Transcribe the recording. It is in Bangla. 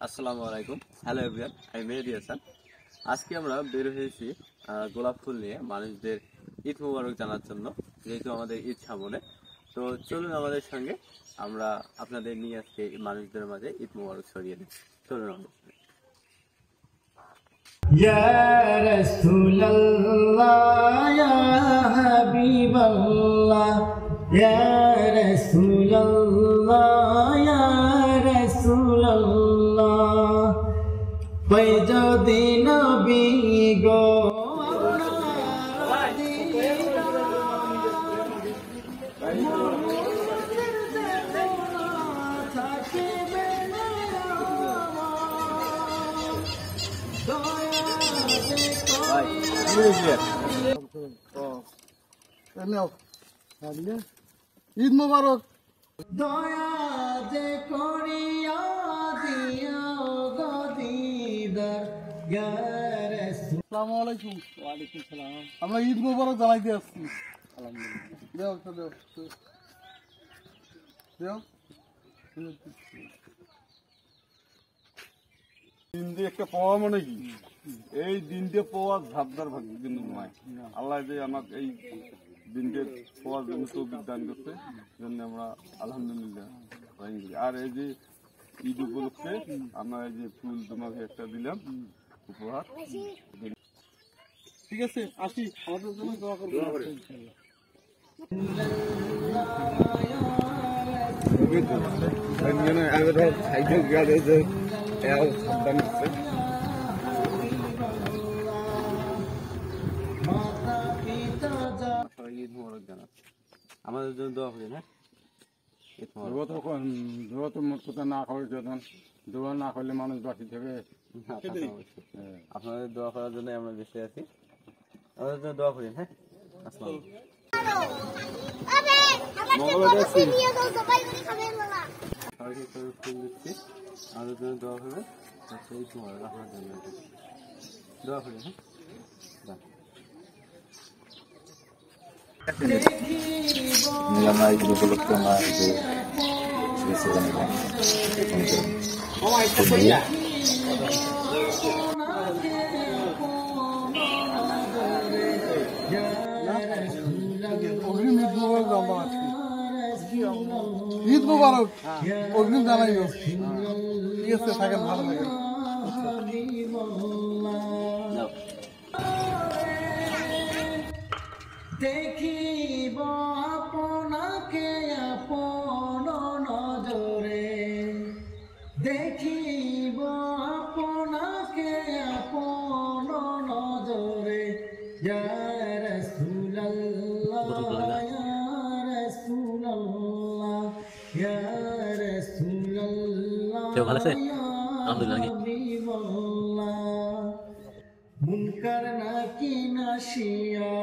আসসালামু আলাইকুম। হ্যালো এভরিওয়ান, আমি মেহেদি হাসান। আজকে আমরা বের হয়েছি গোলাপ ফুল নিয়ে মানুষদের ঈদ মোবারক জানার জন্য, যেহেতু আমাদের ঈদ সামনে। তো চলুন আমাদের সঙ্গে, আমরা আপনাদের নিয়ে আজকে মানুষদের মাঝে ঈদ মোবারক ছড়িয়ে দিই। চলুন আমাদের সঙ্গে। ইয়া রাসূলুল্লাহ ইয়া হাবিবাল্লাহ ইয়া রাসূলুল্লাহ ইয়া রাসূলুল্লাহ পাই যদি নবী গো ঈদ মোবারক। দয়া যে করিয়া দিও গো দিদার ইয়া রাসূল। আসসালামু আলাইকুম। ওয়ালাইকুম সালাম। আমরা ঈদ মোবারক জানাইতে আসছি। আলহামদুলিল্লাহ। দেও দিন দিয়ে একটা পাওয়া মানে কি, এই দিন দিয়ে পাওয়া ঝাপদার ভাগ্য কিন্তু নয়। আল্লাহ যে আমাকে এই দিনকে পাওয়ার জন্য তৌফিক দান করতে, জন্য আমরা আলহামদুলিল্লাহ। আর এই যে ঈদ উপলক্ষে আমরা এই যে ফুল তোমাকে একটা দিলাম উপহার। ঠিক আছে, আসি, আমাদের জন্য দোয়া করবো। সবাই ঈদ মোবারক জানাচ্ছি, আমাদের জন্য দোয়া করি। হ্যাঁ, ঈদ মোবারক। দোয়া না করলে মানুষ বাকি থেকে। আপনাদের দোয়া করার জন্য আমরা বেঁচে আছি, আমাদের জন্য দোয়া করি। হ্যাঁ, আসসালাম। সবাইকে ফুল দিচ্ছি, আমাদের জন্য দোয়া করবে। ঈদ মোবারক আপনার জন্য দোয়া করি। হ্যাঁ, আমরা এই উপলক্ষে আমরা যে ঈদ মোবারক অগ্রিম জানাইও। ঠিক আছে, থাকেন, ভালো থাকেন। দেখিব আপনাকে আপন নজরে, দেখিব আপনাকে আপন নজরে ইয়া রাসূলুল্লাহ ইয়া রাসূলুল্লাহ ইয়া রাসূলুল্লাহ আলহামদুলিল্লাহ। মুনকার নাকি নাশিয়া